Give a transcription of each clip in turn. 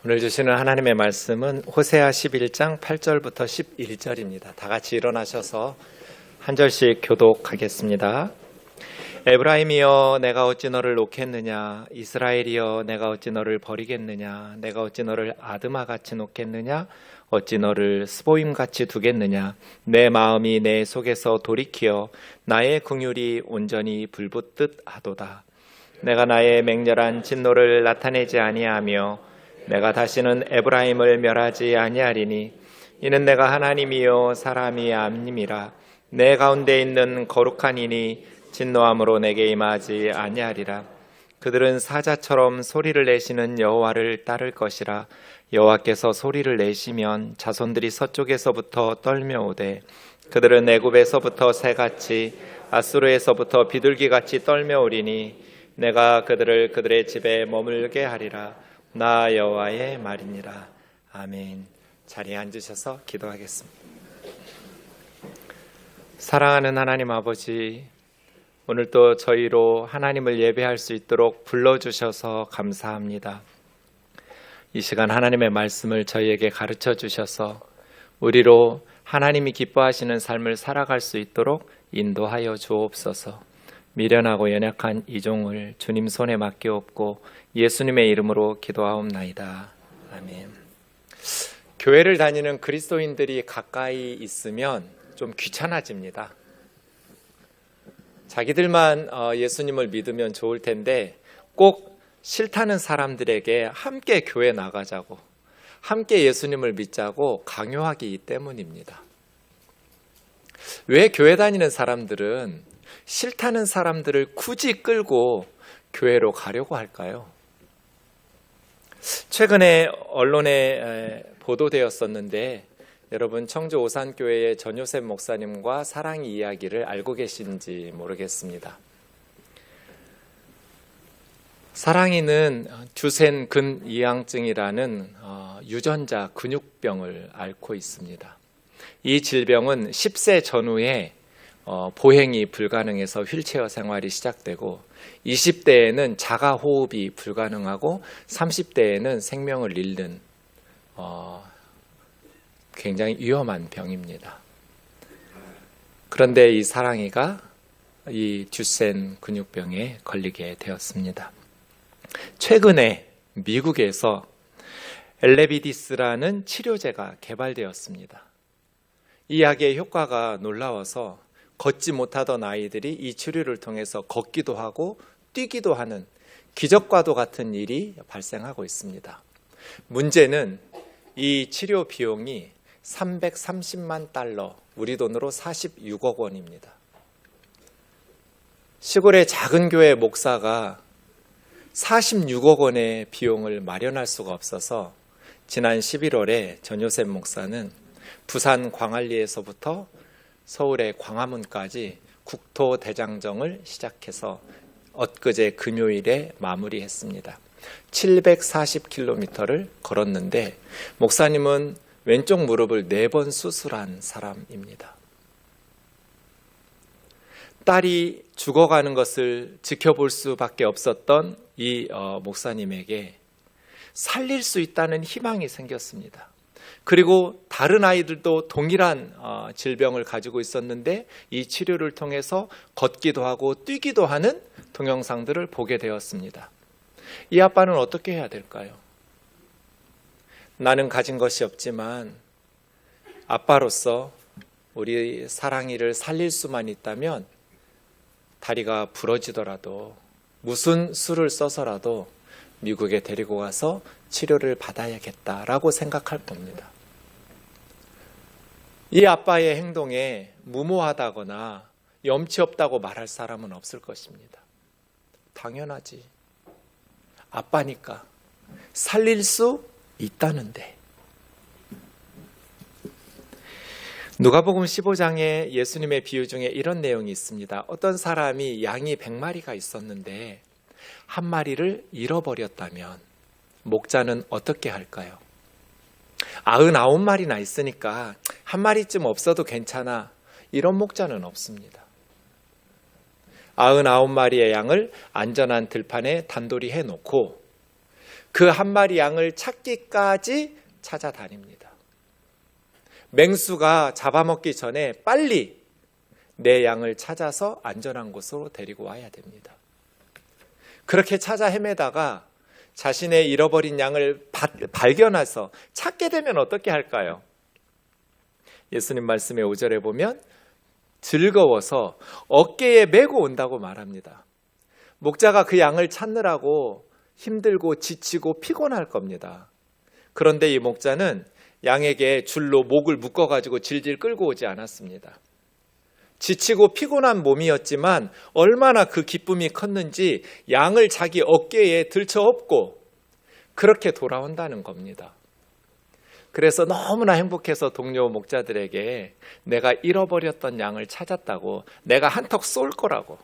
오늘 주시는 하나님의 말씀은 호세아 11장 8절부터 11절입니다. 다 같이 일어나셔서 한 절씩 교독하겠습니다. 에브라임이여 내가 어찌 너를 놓겠느냐, 이스라엘이여 내가 어찌 너를 버리겠느냐, 내가 어찌 너를 아드마같이 놓겠느냐, 어찌 너를 스보임같이 두겠느냐. 내 마음이 내 속에서 돌이키어 나의 긍휼이 온전히 불붙듯 하도다. 내가 나의 맹렬한 진노를 나타내지 아니하며 내가 다시는 에브라임을 멸하지 아니하리니 이는 내가 하나님이요 사람이 아님이라. 내 가운데 있는 거룩한 이니 진노함으로 내게 임하지 아니하리라. 그들은 사자처럼 소리를 내시는 여호와를 따를 것이라. 여호와께서 소리를 내시면 자손들이 서쪽에서부터 떨며오되 그들은 애굽에서부터 새같이 아수르에서부터 비둘기같이 떨며오리니 내가 그들을 그들의 집에 머물게 하리라. 나 여호와의 말이니라. 아멘. 자리에 앉으셔서 기도하겠습니다. 사랑하는 하나님 아버지, 오늘 또 저희로 하나님을 예배할 수 있도록 불러주셔서 감사합니다. 이 시간 하나님의 말씀을 저희에게 가르쳐 주셔서 우리로 하나님이 기뻐하시는 삶을 살아갈 수 있도록 인도하여 주옵소서. 미련하고 연약한 이 종을 주님 손에 맡기옵고 예수님의 이름으로 기도하옵나이다. 아멘. 교회를 다니는 그리스도인들이 가까이 있으면 좀 귀찮아집니다. 자기들만 예수님을 믿으면 좋을 텐데 꼭 싫다는 사람들에게 함께 교회 나가자고, 함께 예수님을 믿자고 강요하기 때문입니다. 왜 교회 다니는 사람들은 싫다는 사람들을 굳이 끌고 교회로 가려고 할까요? 최근에 언론에 보도되었었는데 여러분 청주 오산교회의 전요셉 목사님과 사랑 이야기를 알고 계신지 모르겠습니다. 사랑이는 주센 근이양증이라는 유전자 근육병을 앓고 있습니다. 이 질병은 10세 전후에 보행이 불가능해서 휠체어 생활이 시작되고 20대에는 자가 호흡이 불가능하고 30대에는 생명을 잃는 굉장히 위험한 병입니다. 그런데 이 사랑이가 이 듀센 근육병에 걸리게 되었습니다. 최근에 미국에서 엘레비디스라는 치료제가 개발되었습니다. 이 약의 효과가 놀라워서 걷지 못하던 아이들이 이 치료를 통해서 걷기도 하고 뛰기도 하는 기적과도 같은 일이 발생하고 있습니다. 문제는 이 치료 비용이 330만 달러, 우리 돈으로 46억 원입니다. 시골의 작은 교회 목사가 46억 원의 비용을 마련할 수가 없어서 지난 11월에 전요셉 목사는 부산 광안리에서부터 서울의 광화문까지 국토대장정을 시작해서 엊그제 금요일에 마무리했습니다. 740km를 걸었는데 목사님은 왼쪽 무릎을 4번 수술한 사람입니다. 딸이 죽어가는 것을 지켜볼 수밖에 없었던 이 목사님에게 살릴 수 있다는 희망이 생겼습니다. 그리고 다른 아이들도 동일한 질병을 가지고 있었는데 이 치료를 통해서 걷기도 하고 뛰기도 하는 동영상들을 보게 되었습니다. 이 아빠는 어떻게 해야 될까요? 나는 가진 것이 없지만 아빠로서 우리 사랑이를 살릴 수만 있다면 다리가 부러지더라도 무슨 수를 써서라도 미국에 데리고 가서 치료를 받아야겠다라고 생각할 겁니다. 이 아빠의 행동에 무모하다거나 염치 없다고 말할 사람은 없을 것입니다. 당연하지. 아빠니까 살릴 수 있다는데. 누가복음 15장에 예수님의 비유 중에 이런 내용이 있습니다. 어떤 사람이 양이 100마리가 있었는데 한 마리를 잃어버렸다면 목자는 어떻게 할까요? 99마리나 있으니까 한 마리쯤 없어도 괜찮아, 이런 목자는 없습니다. 99마리의 양을 안전한 들판에 단돌이 해놓고 그 한 마리 양을 찾기까지 찾아다닙니다. 맹수가 잡아먹기 전에 빨리 내 양을 찾아서 안전한 곳으로 데리고 와야 됩니다. 그렇게 찾아 헤매다가 자신의 잃어버린 양을 발견해서 찾게 되면 어떻게 할까요? 예수님 말씀의 5절에 보면 즐거워서 어깨에 메고 온다고 말합니다. 목자가 그 양을 찾느라고 힘들고 지치고 피곤할 겁니다. 그런데 이 목자는 양에게 줄로 목을 묶어가지고 질질 끌고 오지 않았습니다. 지치고 피곤한 몸이었지만 얼마나 그 기쁨이 컸는지 양을 자기 어깨에 들쳐업고 그렇게 돌아온다는 겁니다. 그래서 너무나 행복해서 동료 목자들에게 내가 잃어버렸던 양을 찾았다고, 내가 한턱 쏠 거라고,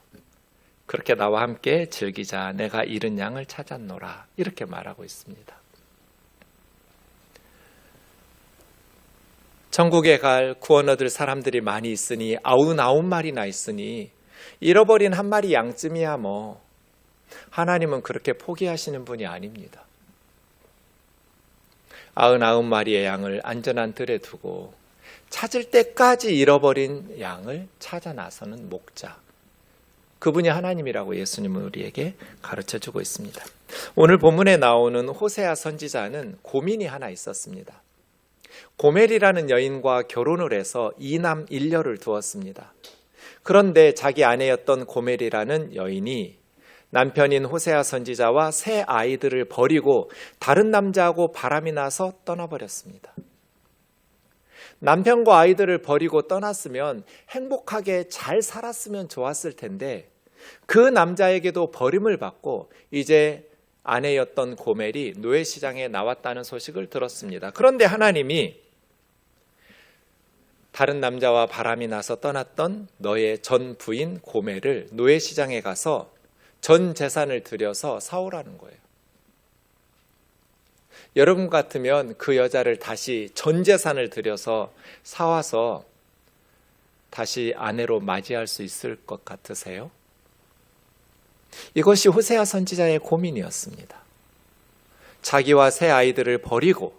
그렇게 나와 함께 즐기자, 내가 잃은 양을 찾았노라, 이렇게 말하고 있습니다. 천국에 갈 구원 얻을 사람들이 많이 있으니 99마리나 있으니 잃어버린 한 마리 양쯤이야 뭐. 하나님은 그렇게 포기하시는 분이 아닙니다. 99마리의 양을 안전한 들에 두고 찾을 때까지 잃어버린 양을 찾아 나서는 목자, 그분이 하나님이라고 예수님은 우리에게 가르쳐주고 있습니다. 오늘 본문에 나오는 호세아 선지자는 고민이 하나 있었습니다. 고멜이라는 여인과 결혼을 해서 2남 1녀를 두었습니다. 그런데 자기 아내였던 고멜이라는 여인이 남편인 호세아 선지자와 세 아이들을 버리고 다른 남자하고 바람이 나서 떠나버렸습니다. 남편과 아이들을 버리고 떠났으면 행복하게 잘 살았으면 좋았을 텐데 그 남자에게도 버림을 받고 이제 아내였던 고멜이 노예시장에 나왔다는 소식을 들었습니다. 그런데 하나님이 다른 남자와 바람이 나서 떠났던 너의 전 부인 고멜을 노예시장에 가서 전 재산을 들여서 사오라는 거예요. 여러분 같으면 그 여자를 다시 전 재산을 들여서 사와서 다시 아내로 맞이할 수 있을 것 같으세요? 이것이 호세아 선지자의 고민이었습니다. 자기와 세 아이들을 버리고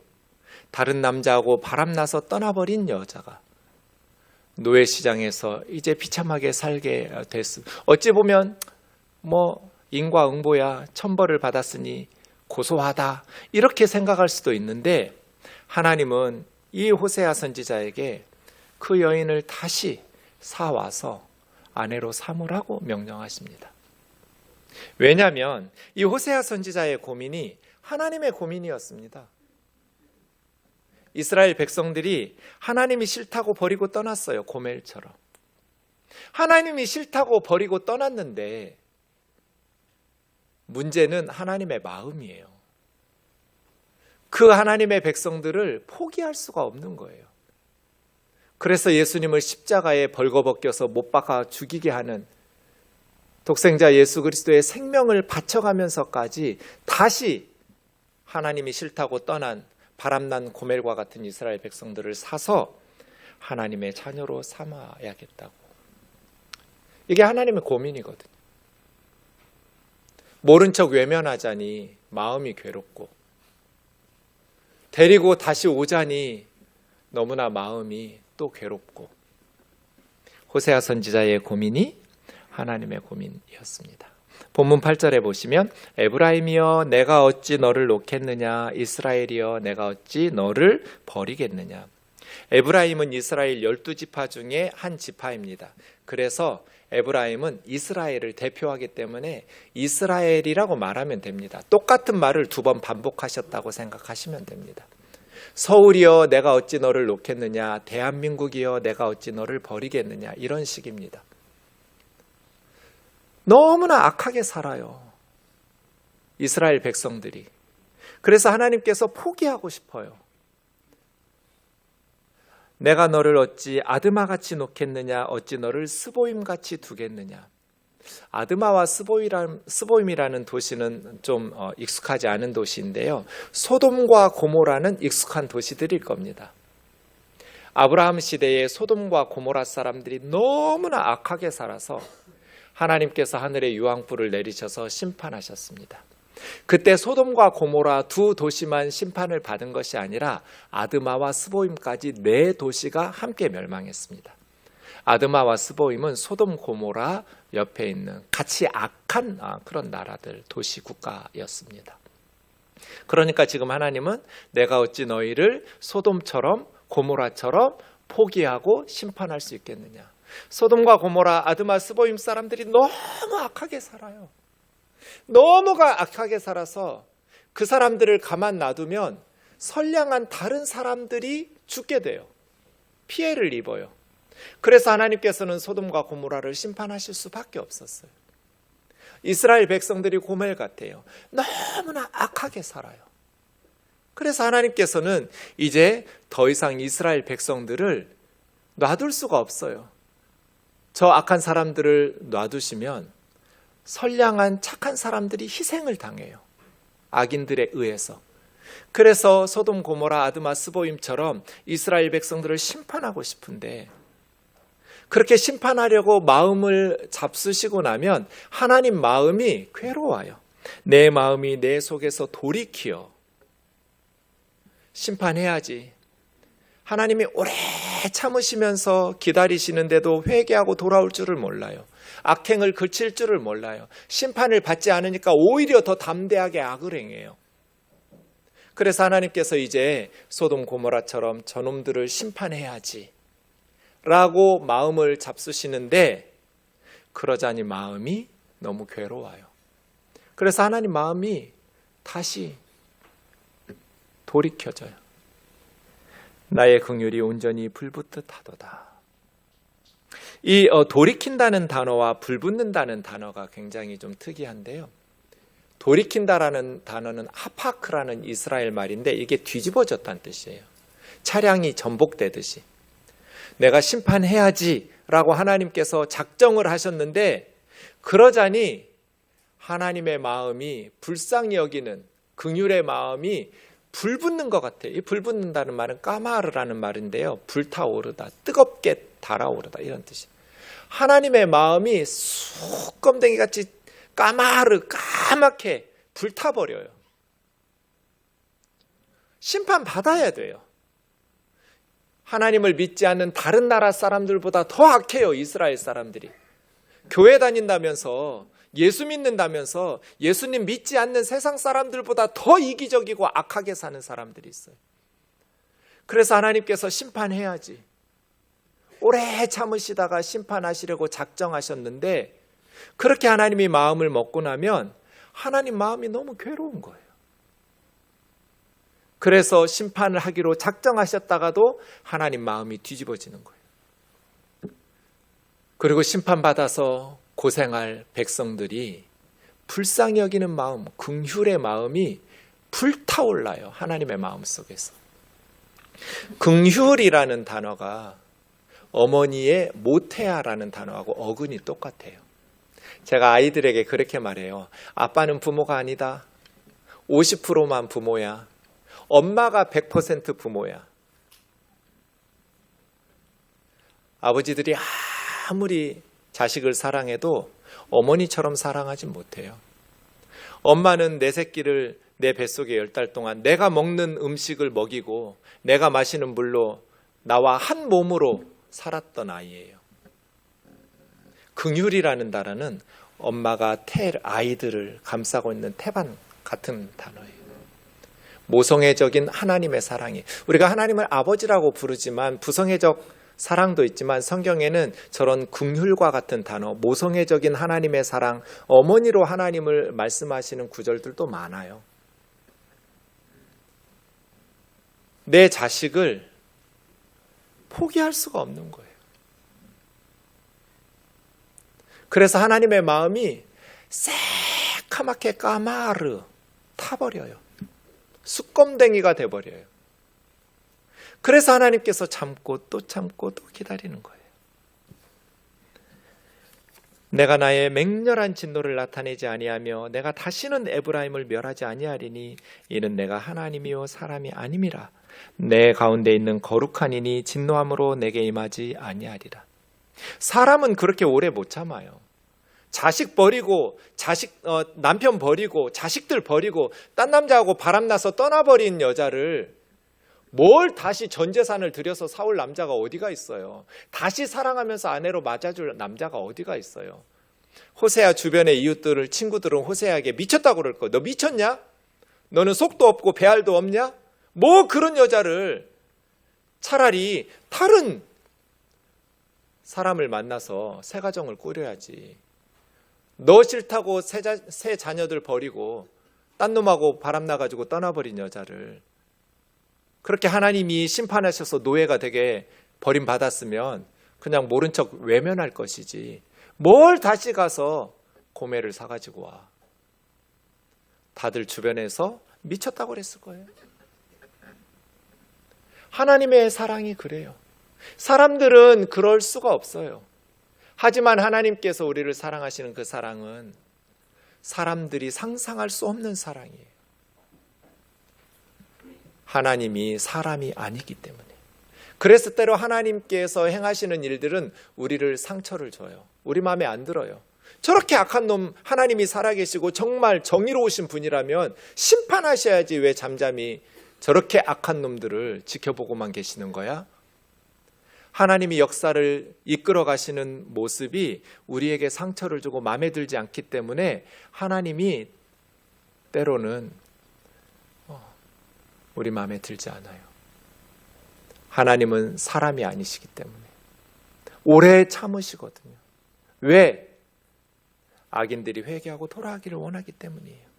다른 남자하고 바람나서 떠나버린 여자가 노예시장에서 이제 비참하게 살게 됐습니다. 어찌 보면 인과응보야, 천벌을 받았으니 고소하다, 이렇게 생각할 수도 있는데 하나님은 이 호세아 선지자에게 그 여인을 다시 사와서 아내로 삼으라고 명령하십니다. 왜냐하면 이 호세아 선지자의 고민이 하나님의 고민이었습니다. 이스라엘 백성들이 하나님이 싫다고 버리고 떠났어요. 고멜처럼. 하나님이 싫다고 버리고 떠났는데 문제는 하나님의 마음이에요. 그 하나님의 백성들을 포기할 수가 없는 거예요. 그래서 예수님을 십자가에 벌거벗겨서 못 박아 죽이게 하는 독생자 예수 그리스도의 생명을 바쳐가면서까지 다시 하나님이 싫다고 떠난 바람난 고멜과 같은 이스라엘 백성들을 사서 하나님의 자녀로 삼아야겠다고. 이게 하나님의 고민이거든요. 모른 척 외면하자니 마음이 괴롭고 데리고 다시 오자니 너무나 마음이 또 괴롭고, 호세아 선지자의 고민이 하나님의 고민이었습니다. 본문 8절에 보시면 에브라임이여 내가 어찌 너를 놓겠느냐, 이스라엘이여 내가 어찌 너를 버리겠느냐. 에브라임은 이스라엘 12지파 중에 한 지파입니다. 그래서 에브라임은 이스라엘을 대표하기 때문에 이스라엘이라고 말하면 됩니다. 똑같은 말을 2번 반복하셨다고 생각하시면 됩니다. 서울이여 내가 어찌 너를 놓겠느냐, 대한민국이여 내가 어찌 너를 버리겠느냐, 이런 식입니다. 너무나 악하게 살아요, 이스라엘 백성들이. 그래서 하나님께서 포기하고 싶어요. 내가 너를 어찌 아드마같이 놓겠느냐, 어찌 너를 스보임같이 두겠느냐. 아드마와 스보임이라는 도시는 좀 익숙하지 않은 도시인데요, 소돔과 고모라는 익숙한 도시들일 겁니다. 아브라함 시대에 소돔과 고모라 사람들이 너무나 악하게 살아서 하나님께서 하늘에 유황불을 내리셔서 심판하셨습니다. 그때 소돔과 고모라 두 도시만 심판을 받은 것이 아니라 아드마와 스보임까지 네 도시가 함께 멸망했습니다. 아드마와 스보임은 소돔 고모라 옆에 있는 같이 악한 그런 나라들, 도시 국가였습니다. 그러니까 지금 하나님은 내가 어찌 너희를 소돔처럼 고모라처럼 포기하고 심판할 수 있겠느냐. 소돔과 고모라, 아드마, 스보임 사람들이 너무 악하게 살아요. 너무가 악하게 살아서 그 사람들을 가만 놔두면 선량한 다른 사람들이 죽게 돼요. 피해를 입어요. 그래서 하나님께서는 소돔과 고모라를 심판하실 수밖에 없었어요. 이스라엘 백성들이 고멜 같아요. 너무나 악하게 살아요. 그래서 하나님께서는 이제 더 이상 이스라엘 백성들을 놔둘 수가 없어요. 저 악한 사람들을 놔두시면 선량한 착한 사람들이 희생을 당해요. 악인들에 의해서. 그래서 소돔, 고모라, 아드마, 스보임처럼 이스라엘 백성들을 심판하고 싶은데 그렇게 심판하려고 마음을 잡수시고 나면 하나님 마음이 괴로워요. 내 마음이 내 속에서 돌이키어 심판해야지. 하나님이 오래 참으시면서 기다리시는데도 회개하고 돌아올 줄을 몰라요. 악행을 그칠 줄을 몰라요. 심판을 받지 않으니까 오히려 더 담대하게 악을 행해요. 그래서 하나님께서 이제 소돔 고모라처럼 저놈들을 심판해야지 라고 마음을 잡수시는데 그러자니 마음이 너무 괴로워요. 그래서 하나님 마음이 다시 돌이켜져요. 나의 긍휼이 온전히 불붙듯 하도다. 이 돌이킨다는 단어와 불붙는다는 단어가 굉장히 좀 특이한데요. 돌이킨다라는 단어는 하파크라는 이스라엘 말인데 이게 뒤집어졌다는 뜻이에요. 차량이 전복되듯이. 내가 심판해야지 라고 하나님께서 작정을 하셨는데 그러자니 하나님의 마음이 불쌍히 여기는 긍휼의 마음이 불붙는 것 같아요. 이 불붙는다는 말은 까마르라는 말인데요. 불타오르다, 뜨겁게 달아오르다 이런 뜻이에요. 하나님의 마음이 쑥검댕이같이 까맣게 불타버려요. 심판받아야 돼요. 하나님을 믿지 않는 다른 나라 사람들보다 더 악해요. 이스라엘 사람들이. 교회 다닌다면서 예수 믿는다면서 예수님 믿지 않는 세상 사람들보다 더 이기적이고 악하게 사는 사람들이 있어요. 그래서 하나님께서 심판해야지. 오래 참으시다가 심판하시려고 작정하셨는데 그렇게 하나님이 마음을 먹고 나면 하나님 마음이 너무 괴로운 거예요. 그래서 심판을 하기로 작정하셨다가도 하나님 마음이 뒤집어지는 거예요. 그리고 심판받아서 고생할 백성들이 불쌍히 여기는 마음, 긍휼의 마음이 불타올라요. 하나님의 마음 속에서. 긍휼이라는 단어가 어머니의 모태아라는 단어하고 어근이 똑같아요. 제가 아이들에게 그렇게 말해요. 아빠는 부모가 아니다. 50%만 부모야. 엄마가 100% 부모야. 아버지들이 아무리 자식을 사랑해도 어머니처럼 사랑하지 못해요. 엄마는 내 새끼를 내 뱃속에 10달 동안 내가 먹는 음식을 먹이고 내가 마시는 물로 나와 한 몸으로 살았던 아이예요. 긍휼이라는 단어는 엄마가 아이들을 감싸고 있는 태반 같은 단어예요. 모성애적인 하나님의 사랑이. 우리가 하나님을 아버지라고 부르지만 부성애적 사랑도 있지만 성경에는 저런 긍휼과 같은 단어, 모성애적인 하나님의 사랑, 어머니로 하나님을 말씀하시는 구절들도 많아요. 내 자식을 포기할 수가 없는 거예요. 그래서 하나님의 마음이 새카맣게 까마르 타버려요. 숯검댕이가 돼버려요. 그래서 하나님께서 참고 또 참고 또 기다리는 거예요. 내가 나의 맹렬한 진노를 나타내지 아니하며 내가 다시는 에브라임을 멸하지 아니하리니 이는 내가 하나님이요 사람이 아님이라. 내 가운데 있는 거룩한 이니 진노함으로 내게 임하지 아니하리라. 사람은 그렇게 오래 못 참아요. 자식 버리고 남편 버리고 자식들 버리고 딴 남자하고 바람나서 떠나버린 여자를 뭘 다시 전 재산을 들여서 사올 남자가 어디가 있어요? 다시 사랑하면서 아내로 맞아줄 남자가 어디가 있어요? 호세아 주변의 이웃들을, 친구들은 호세아에게 미쳤다고 그럴 거예요. 너 미쳤냐? 너는 속도 없고 배알도 없냐? 뭐 그런 여자를, 차라리 다른 사람을 만나서 새 가정을 꾸려야지. 너 싫다고 새 자녀들 버리고 딴 놈하고 바람나가지고 떠나버린 여자를 그렇게 하나님이 심판하셔서 노예가 되게 버림받았으면 그냥 모른 척 외면할 것이지, 뭘 다시 가서 고매를 사가지고 와. 다들 주변에서 미쳤다고 그랬을 거예요. 하나님의 사랑이 그래요. 사람들은 그럴 수가 없어요. 하지만 하나님께서 우리를 사랑하시는 그 사랑은 사람들이 상상할 수 없는 사랑이에요. 하나님이 사람이 아니기 때문에. 그래서 때로 하나님께서 행하시는 일들은 우리를 상처를 줘요. 우리 마음에 안 들어요. 저렇게 악한 놈 하나님이 살아계시고 정말 정의로우신 분이라면 심판하셔야지 왜 잠잠히 저렇게 악한 놈들을 지켜보고만 계시는 거야? 하나님이 역사를 이끌어 가시는 모습이 우리에게 상처를 주고 마음에 들지 않기 때문에 하나님이 때로는 우리 마음에 들지 않아요. 하나님은 사람이 아니시기 때문에 오래 참으시거든요. 왜? 악인들이 회개하고 돌아가기를 원하기 때문이에요.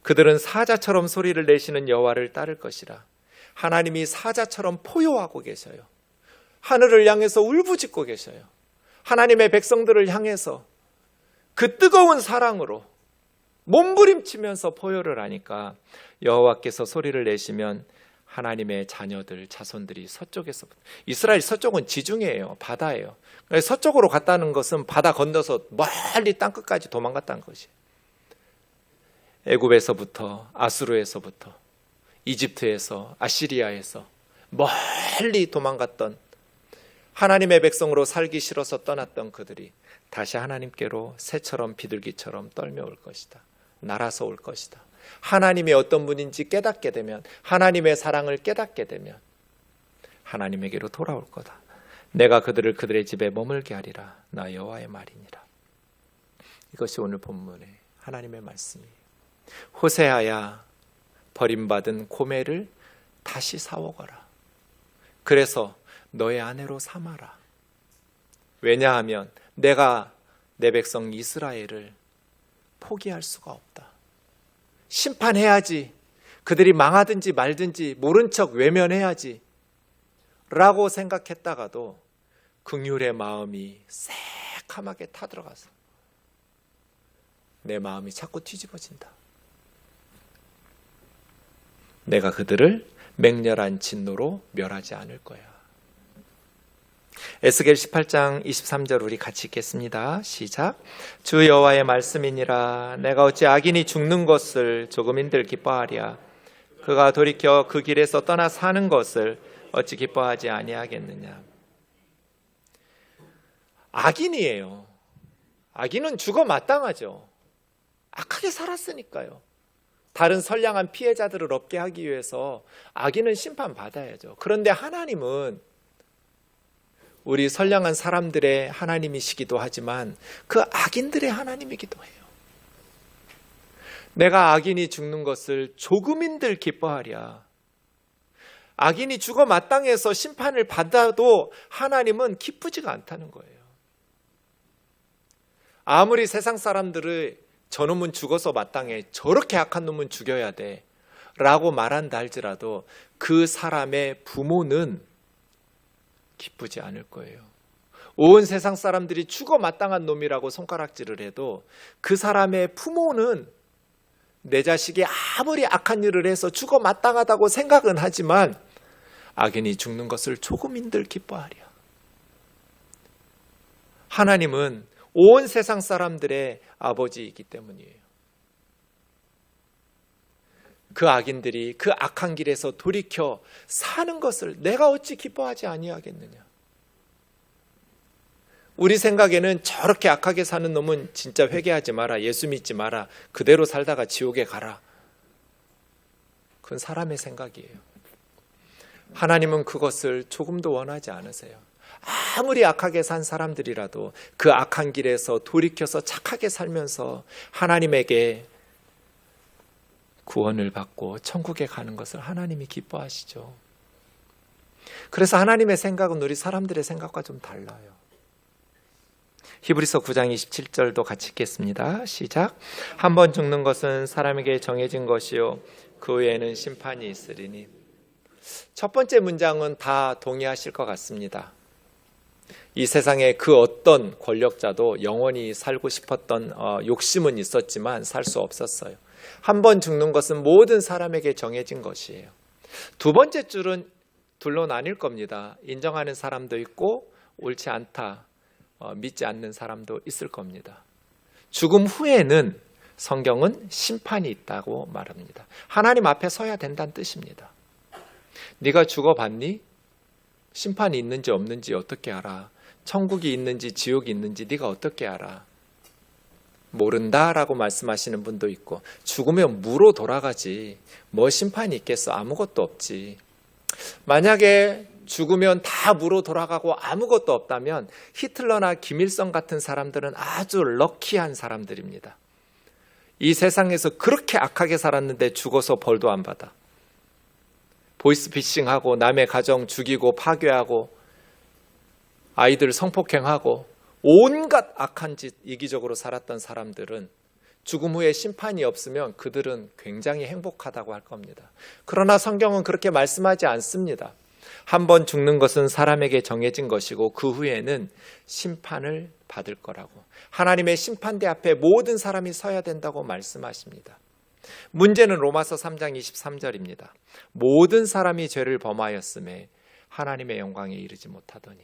그들은 사자처럼 소리를 내시는 여호와를 따를 것이라. 하나님이 사자처럼 포효하고 계셔요. 하늘을 향해서 울부짖고 계셔요. 하나님의 백성들을 향해서 그 뜨거운 사랑으로 몸부림치면서 포효를 하니까 여호와께서 소리를 내시면 하나님의 자녀들, 자손들이 서쪽에서, 이스라엘 서쪽은 지중해예요. 바다예요. 서쪽으로 갔다는 것은 바다 건너서 멀리 땅끝까지 도망갔다는 것이에요. 애굽에서부터, 아수르에서부터, 이집트에서, 아시리아에서 멀리 도망갔던, 하나님의 백성으로 살기 싫어서 떠났던 그들이 다시 하나님께로 새처럼 비둘기처럼 떨며올 것이다. 날아서 올 것이다. 하나님이 어떤 분인지 깨닫게 되면, 하나님의 사랑을 깨닫게 되면 하나님에게로 돌아올 거다. 내가 그들을 그들의 집에 머물게 하리라. 나 여호와의 말이니라. 이것이 오늘 본문의 하나님의 말씀이에요. 호세아야, 버림받은 고멜을 다시 사오거라. 그래서 너의 아내로 삼아라. 왜냐하면 내가 내 백성 이스라엘을 포기할 수가 없다. 심판해야지. 그들이 망하든지 말든지 모른 척 외면해야지 라고 생각했다가도 긍휼의 마음이 새카맣게 타들어가서 내 마음이 자꾸 뒤집어진다. 내가 그들을 맹렬한 진노로 멸하지 않을 거야. 에스겔 18장 23절 우리 같이 읽겠습니다. 시작. 주 여호와의 말씀이니라. 내가 어찌 악인이 죽는 것을 조금인들 기뻐하랴. 그가 돌이켜 그 길에서 떠나 사는 것을 어찌 기뻐하지 아니하겠느냐. 악인이에요. 악인은 죽어 마땅하죠. 악하게 살았으니까요. 다른 선량한 피해자들을 없게 하기 위해서 악인은 심판받아야죠. 그런데 하나님은 우리 선량한 사람들의 하나님이시기도 하지만 그 악인들의 하나님이기도 해요. 내가 악인이 죽는 것을 조금인들 기뻐하랴. 악인이 죽어 마땅해서 심판을 받아도 하나님은 기쁘지가 않다는 거예요. 아무리 세상 사람들을 저놈은 죽어서 마땅해, 저렇게 악한 놈은 죽여야 돼 라고 말한다 할지라도 그 사람의 부모는 기쁘지 않을 거예요. 온 세상 사람들이 죽어 마땅한 놈이라고 손가락질을 해도 그 사람의 부모는 내 자식이 아무리 악한 일을 해서 죽어 마땅하다고 생각은 하지만 악인이 죽는 것을 조금인들 기뻐하랴. 하나님은 온 세상 사람들의 아버지이기 때문이에요. 그 악인들이 그 악한 길에서 돌이켜 사는 것을 내가 어찌 기뻐하지 아니하겠느냐. 우리 생각에는 저렇게 악하게 사는 놈은 진짜 회개하지 마라, 예수 믿지 마라, 그대로 살다가 지옥에 가라. 그건 사람의 생각이에요. 하나님은 그것을 조금도 원하지 않으세요. 아무리 악하게 산 사람들이라도 그 악한 길에서 돌이켜서 착하게 살면서 하나님에게 구원을 받고 천국에 가는 것을 하나님이 기뻐하시죠. 그래서 하나님의 생각은 우리 사람들의 생각과 좀 달라요. 히브리서 9장 27절도 같이 읽겠습니다. 시작. 한 번 죽는 것은 사람에게 정해진 것이요 그 외에는 심판이 있으리니. 첫 번째 문장은 다 동의하실 것 같습니다. 이 세상에 그 어떤 권력자도 영원히 살고 싶었던 욕심은 있었지만 살 수 없었어요. 한 번 죽는 것은 모든 사람에게 정해진 것이에요. 두 번째 줄은 둘로 나뉠 겁니다. 인정하는 사람도 있고 옳지 않다, 믿지 않는 사람도 있을 겁니다. 죽음 후에는 성경은 심판이 있다고 말합니다. 하나님 앞에 서야 된다는 뜻입니다. 네가 죽어봤니? 심판이 있는지 없는지 어떻게 알아? 천국이 있는지 지옥이 있는지 네가 어떻게 알아? 모른다라고 말씀하시는 분도 있고, 죽으면 무로 돌아가지 뭐 심판이 있겠어? 아무것도 없지. 만약에 죽으면 다 무로 돌아가고 아무것도 없다면 히틀러나 김일성 같은 사람들은 아주 럭키한 사람들입니다. 이 세상에서 그렇게 악하게 살았는데 죽어서 벌도 안 받아. 보이스피싱하고 남의 가정 죽이고 파괴하고 아이들 성폭행하고 온갖 악한 짓 이기적으로 살았던 사람들은 죽음 후에 심판이 없으면 그들은 굉장히 행복하다고 할 겁니다. 그러나 성경은 그렇게 말씀하지 않습니다. 한 번 죽는 것은 사람에게 정해진 것이고 그 후에는 심판을 받을 거라고, 하나님의 심판대 앞에 모든 사람이 서야 된다고 말씀하십니다. 문제는 로마서 3장 23절입니다. 모든 사람이 죄를 범하였음에 하나님의 영광에 이르지 못하더니.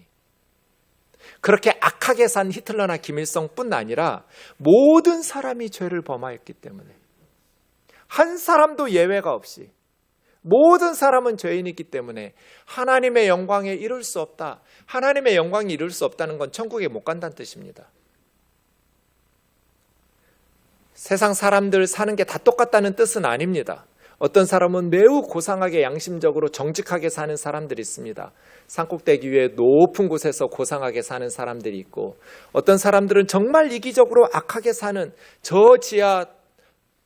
그렇게 악하게 산 히틀러나 김일성뿐 아니라 모든 사람이 죄를 범하였기 때문에, 한 사람도 예외가 없이 모든 사람은 죄인이기 때문에 하나님의 영광에 이룰 수 없다. 하나님의 영광에 이룰 수 없다는 건 천국에 못 간다는 뜻입니다. 세상 사람들 사는 게 다 똑같다는 뜻은 아닙니다. 어떤 사람은 매우 고상하게 양심적으로 정직하게 사는 사람들이 있습니다. 산꼭대기 위에 높은 곳에서 고상하게 사는 사람들이 있고, 어떤 사람들은 정말 이기적으로 악하게 사는 저 지하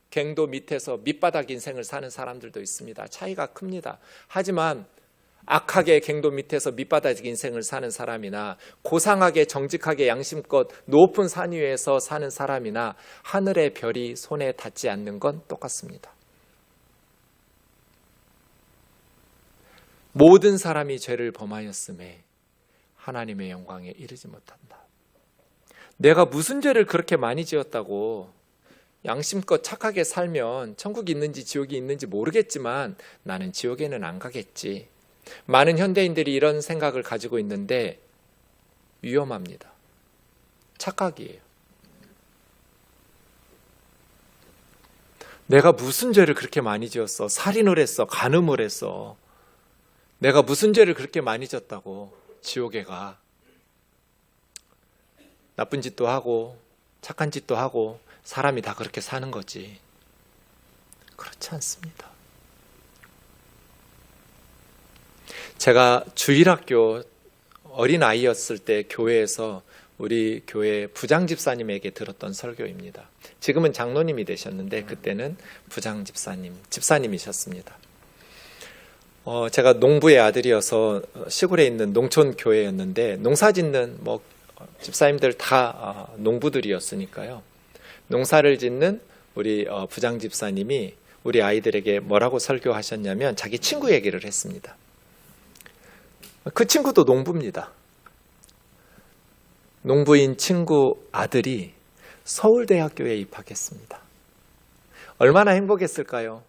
갱도 밑에서 밑바닥 인생을 사는 사람들도 있습니다. 차이가 큽니다. 하지만 악하게 갱도 밑에서 밑바닥 인생을 사는 사람이나 고상하게 정직하게 양심껏 높은 산 위에서 사는 사람이나 하늘의 별이 손에 닿지 않는 건 똑같습니다. 모든 사람이 죄를 범하였음에 하나님의 영광에 이르지 못한다. 내가 무슨 죄를 그렇게 많이 지었다고 양심껏 착하게 살면 천국이 있는지 지옥이 있는지 모르겠지만 나는 지옥에는 안 가겠지. 많은 현대인들이 이런 생각을 가지고 있는데 위험합니다. 착각이에요. 내가 무슨 죄를 그렇게 많이 지었어? 살인을 했어? 간음을 했어? 내가 무슨 죄를 그렇게 많이 졌다고 지옥에 가? 나쁜 짓도 하고 착한 짓도 하고 사람이 다 그렇게 사는 거지. 그렇지 않습니다. 제가 주일학교 어린아이였을 때 교회에서 우리 교회 부장집사님에게 들었던 설교입니다. 지금은 장로님이 되셨는데 그때는 집사님이셨습니다. 제가 농부의 아들이어서 시골에 있는 농촌 교회였는데 농사짓는 집사님들 다 농부들이었으니까요. 농사를 짓는 우리 부장 집사님이 우리 아이들에게 뭐라고 설교하셨냐면 자기 친구 얘기를 했습니다. 그 친구도 농부입니다. 농부인 친구 아들이 서울대학교에 입학했습니다. 얼마나 행복했을까요?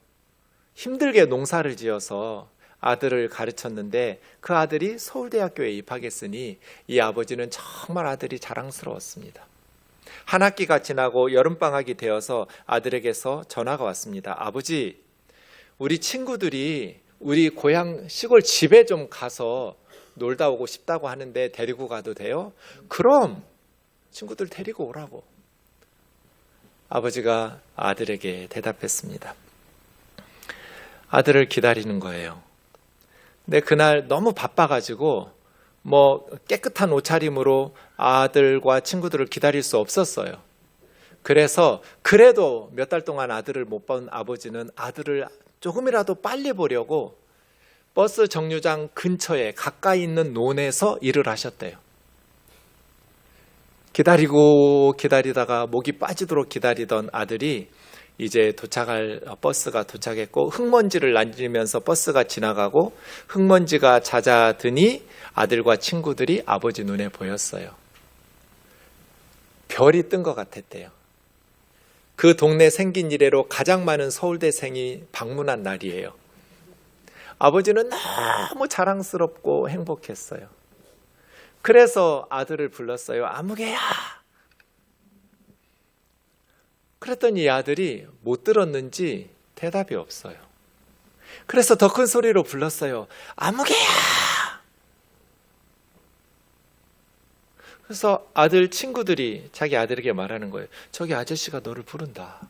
힘들게 농사를 지어서 아들을 가르쳤는데 그 아들이 서울대학교에 입학했으니 이 아버지는 정말 아들이 자랑스러웠습니다. 한 학기가 지나고 여름방학이 되어서 아들에게서 전화가 왔습니다. 아버지, 우리 친구들이 우리 고향 시골 집에 좀 가서 놀다 오고 싶다고 하는데 데리고 가도 돼요? 그럼 친구들 데리고 오라고. 아버지가 아들에게 대답했습니다. 아들을 기다리는 거예요. 근데 그날 너무 바빠가지고 깨끗한 옷차림으로 아들과 친구들을 기다릴 수 없었어요. 그래서 그래도 몇 달 동안 아들을 못 본 아버지는 아들을 조금이라도 빨리 보려고 버스 정류장 근처에 가까이 있는 논에서 일을 하셨대요. 기다리다가 목이 빠지도록 기다리던 아들이 이제 도착할 버스가 도착했고 흙먼지를 날리면서 버스가 지나가고 흙먼지가 잦아드니 아들과 친구들이 아버지 눈에 보였어요. 별이 뜬 것 같았대요. 그 동네 생긴 이래로 가장 많은 서울대생이 방문한 날이에요. 아버지는 너무 자랑스럽고 행복했어요. 그래서 아들을 불렀어요. 아무개야. 그랬더니 이 아들이 못 들었는지 대답이 없어요. 그래서 더 큰 소리로 불렀어요. 아무개야. 그래서 아들 친구들이 자기 아들에게 말하는 거예요. 저기 아저씨가 너를 부른다.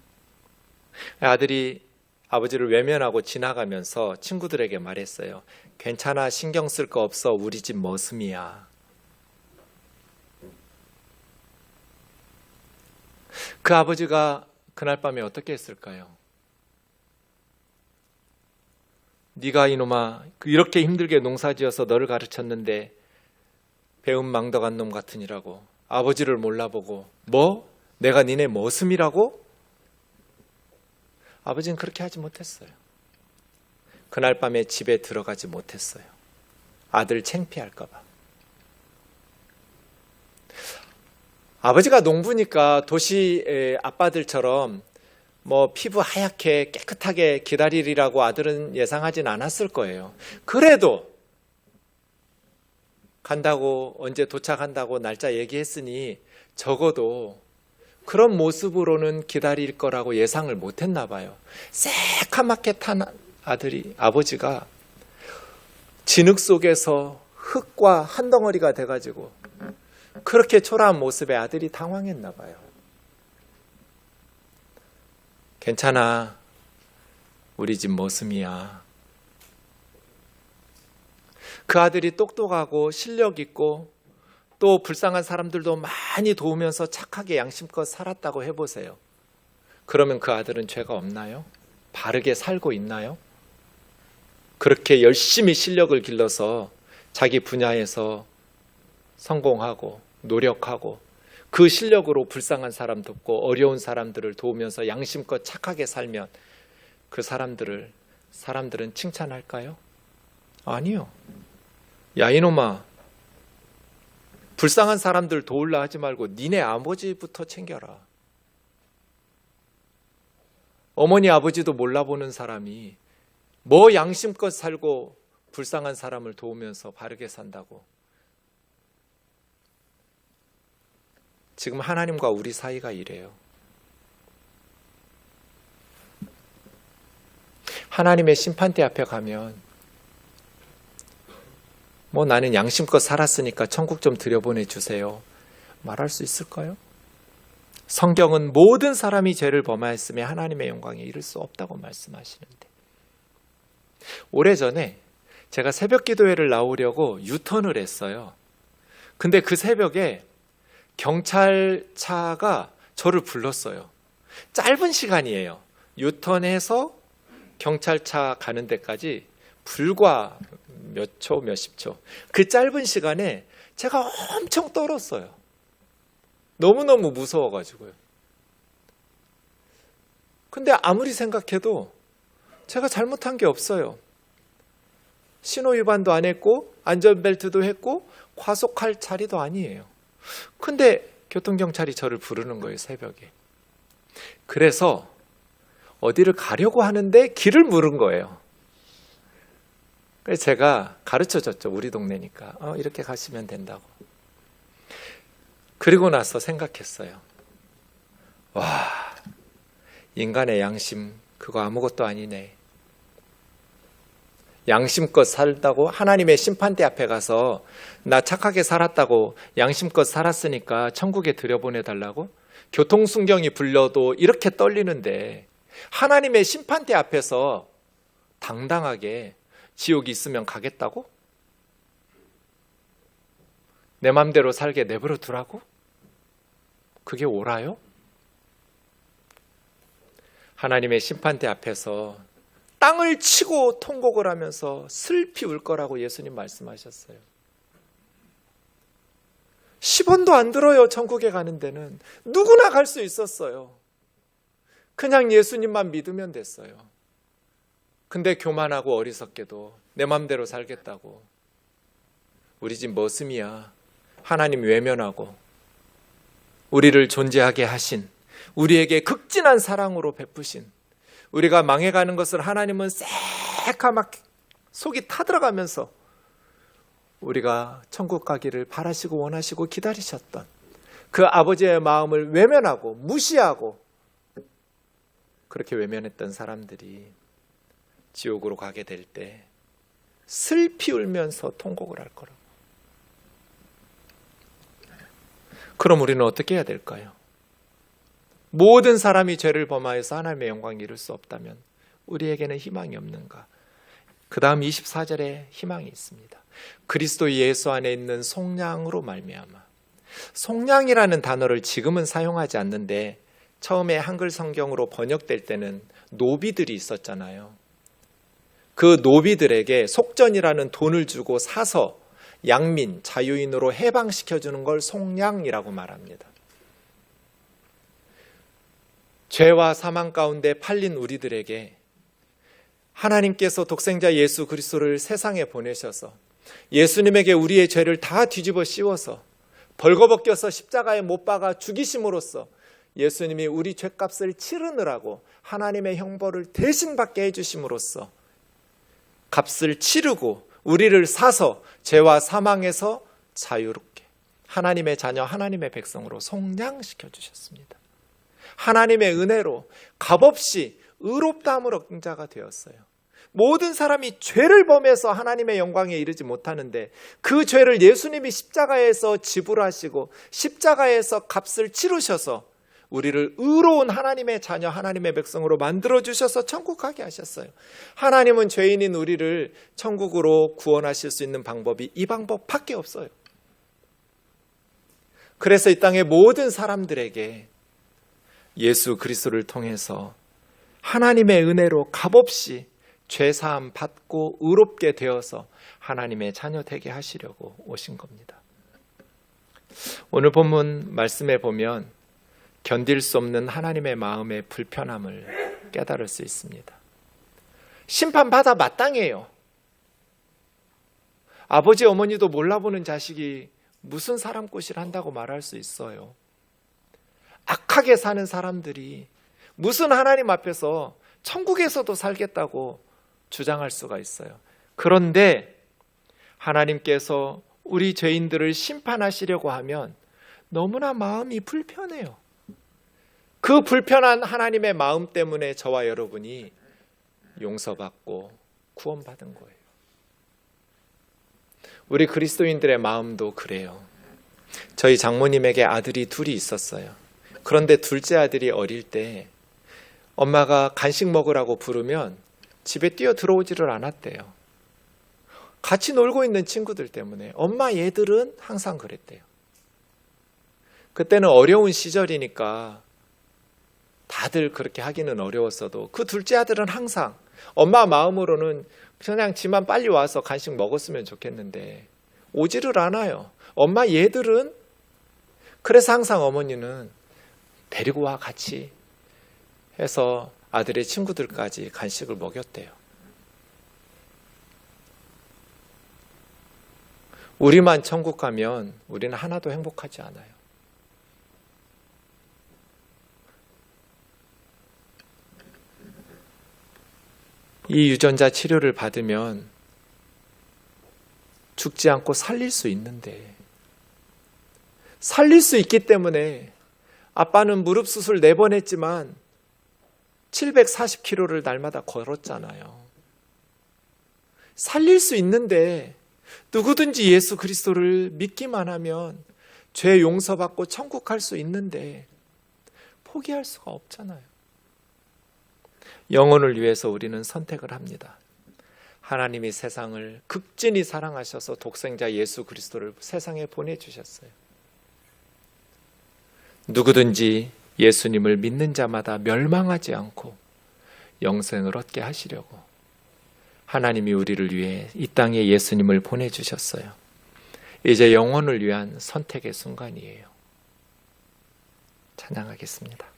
아들이 아버지를 외면하고 지나가면서 친구들에게 말했어요. 괜찮아, 신경 쓸 거 없어. 우리 집 머슴이야. 그 아버지가 그날 밤에 어떻게 했을까요? 네가 이놈아 이렇게 힘들게 농사지어서 너를 가르쳤는데 배은망덕한 놈 같으니라고. 아버지를 몰라보고 뭐? 내가 니네 머슴이라고? 아버지는 그렇게 하지 못했어요. 그날 밤에 집에 들어가지 못했어요. 아들 창피할까 봐. 아버지가 농부니까 도시 아빠들처럼 피부 하얗게 깨끗하게 기다리리라고 아들은 예상하진 않았을 거예요. 그래도 간다고 언제 도착한다고 날짜 얘기했으니 적어도 그런 모습으로는 기다릴 거라고 예상을 못했나 봐요. 새카맣게 탄 아버지가 진흙 속에서 흙과 한 덩어리가 돼가지고 그렇게 초라한 모습에 아들이 당황했나 봐요. 괜찮아. 우리 집 머슴이야. 그 아들이 똑똑하고 실력 있고 또 불쌍한 사람들도 많이 도우면서 착하게 양심껏 살았다고 해보세요. 그러면 그 아들은 죄가 없나요? 바르게 살고 있나요? 그렇게 열심히 실력을 길러서 자기 분야에서 성공하고 노력하고 그 실력으로 불쌍한 사람 돕고 어려운 사람들을 도우면서 양심껏 착하게 살면 그 사람들은 칭찬할까요? 아니요. 야 이놈아, 불쌍한 사람들 도울라 하지 말고 니네 아버지부터 챙겨라. 어머니 아버지도 몰라보는 사람이 뭐 양심껏 살고 불쌍한 사람을 도우면서 바르게 산다고. 지금 하나님과 우리 사이가 이래요. 하나님의 심판대 앞에 가면 나는 양심껏 살았으니까 천국 좀 들여보내주세요. 말할 수 있을까요? 성경은 모든 사람이 죄를 범하였으며 하나님의 영광에 이를 수 없다고 말씀하시는데 오래전에 제가 새벽 기도회를 나오려고 유턴을 했어요. 근데 그 새벽에 경찰차가 저를 불렀어요. 짧은 시간이에요. 유턴해서 경찰차 가는 데까지 불과 몇 초, 몇십 초. 그 짧은 시간에 제가 엄청 떨었어요. 너무너무 무서워가지고요. 근데 아무리 생각해도 제가 잘못한 게 없어요. 신호 위반도 안 했고 안전벨트도 했고 과속할 자리도 아니에요. 근데 교통경찰이 저를 부르는 거예요, 새벽에. 그래서 어디를 가려고 하는데 길을 물은 거예요. 그래서 제가 가르쳐줬죠. 우리 동네니까. 이렇게 가시면 된다고. 그리고 나서 생각했어요. 와, 인간의 양심 그거 아무것도 아니네. 양심껏 살다고 하나님의 심판대 앞에 가서 나 착하게 살았다고 양심껏 살았으니까 천국에 들여보내달라고? 교통순경이 불려도 이렇게 떨리는데 하나님의 심판대 앞에서 당당하게 지옥이 있으면 가겠다고? 내 맘대로 살게 내버려 두라고? 그게 옳아요? 하나님의 심판대 앞에서 땅을 치고 통곡을 하면서 슬피 울 거라고 예수님 말씀하셨어요. 10원도 안 들어요. 천국에 가는 데는. 누구나 갈 수 있었어요. 그냥 예수님만 믿으면 됐어요. 근데 교만하고 어리석게도 내 맘대로 살겠다고. 우리 집 머슴이야. 하나님 외면하고 우리를 존재하게 하신, 우리에게 극진한 사랑으로 베푸신, 우리가 망해가는 것을 하나님은 새까맣게 속이 타들어가면서 우리가 천국 가기를 바라시고 원하시고 기다리셨던 그 아버지의 마음을 외면하고 무시하고 그렇게 외면했던 사람들이 지옥으로 가게 될 때 슬피 울면서 통곡을 할 거라고. 그럼 우리는 어떻게 해야 될까요? 모든 사람이 죄를 범하여서 하나님의 영광을 이룰 수 없다면 우리에게는 희망이 없는가? 그 다음 24절에 희망이 있습니다. 그리스도 예수 안에 있는 속량으로 말미암아. 속량이라는 단어를 지금은 사용하지 않는데 처음에 한글 성경으로 번역될 때는 노비들이 있었잖아요. 그 노비들에게 속전이라는 돈을 주고 사서 양민, 자유인으로 해방시켜주는 걸 속량이라고 말합니다. 죄와 사망 가운데 팔린 우리들에게 하나님께서 독생자 예수 그리스도를 세상에 보내셔서 예수님에게 우리의 죄를 다 뒤집어 씌워서 벌거벗겨서 십자가에 못 박아 죽이심으로써 예수님이 우리 죄값을 치르느라고 하나님의 형벌을 대신 받게 해주심으로써 값을 치르고 우리를 사서 죄와 사망에서 자유롭게 하나님의 자녀, 하나님의 백성으로 속량시켜 주셨습니다. 하나님의 은혜로 값없이 의롭다함을 얻은 자가 되었어요. 모든 사람이 죄를 범해서 하나님의 영광에 이르지 못하는데 그 죄를 예수님이 십자가에서 지불하시고 십자가에서 값을 치르셔서 우리를 의로운 하나님의 자녀, 하나님의 백성으로 만들어주셔서 천국 가게 하셨어요. 하나님은 죄인인 우리를 천국으로 구원하실 수 있는 방법이 이 방법밖에 없어요. 그래서 이 땅의 모든 사람들에게 예수 그리스도를 통해서 하나님의 은혜로 값없이 죄사함 받고 의롭게 되어서 하나님의 자녀 되게 하시려고 오신 겁니다. 오늘 본문 말씀에 보면 견딜 수 없는 하나님의 마음의 불편함을 깨달을 수 있습니다. 심판받아 마땅해요. 아버지 어머니도 몰라보는 자식이 무슨 사람꽃이를 한다고 말할 수 있어요. 악하게 사는 사람들이 무슨 하나님 앞에서 천국에서도 살겠다고 주장할 수가 있어요. 그런데 하나님께서 우리 죄인들을 심판하시려고 하면 너무나 마음이 불편해요. 그 불편한 하나님의 마음 때문에 저와 여러분이 용서받고 구원받은 거예요. 우리 그리스도인들의 마음도 그래요. 저희 장모님에게 아들이 둘이 있었어요. 그런데 둘째 아들이 어릴 때 엄마가 간식 먹으라고 부르면 집에 뛰어 들어오지를 않았대요. 같이 놀고 있는 친구들 때문에. 엄마 얘들은 항상 그랬대요. 그때는 어려운 시절이니까 다들 그렇게 하기는 어려웠어도 그 둘째 아들은 항상 엄마 마음으로는 그냥 지만 빨리 와서 간식 먹었으면 좋겠는데 오지를 않아요. 엄마 얘들은. 그래서 항상 어머니는 데리고 와 같이 해서 아들의 친구들까지 간식을 먹였대요. 우리만 천국 가면 우리는 하나도 행복하지 않아요. 이 유전자 치료를 받으면 죽지 않고 살릴 수 있는데 살릴 수 있기 때문에 아빠는 무릎 수술 4번 했지만 740km를 날마다 걸었잖아요. 살릴 수 있는데, 누구든지 예수 그리스도를 믿기만 하면 죄 용서받고 천국 갈 수 있는데 포기할 수가 없잖아요. 영혼을 위해서 우리는 선택을 합니다. 하나님이 세상을 극진히 사랑하셔서 독생자 예수 그리스도를 세상에 보내주셨어요. 누구든지 예수님을 믿는 자마다 멸망하지 않고 영생을 얻게 하시려고 하나님이 우리를 위해 이 땅에 예수님을 보내주셨어요. 이제 영혼을 위한 선택의 순간이에요. 찬양하겠습니다.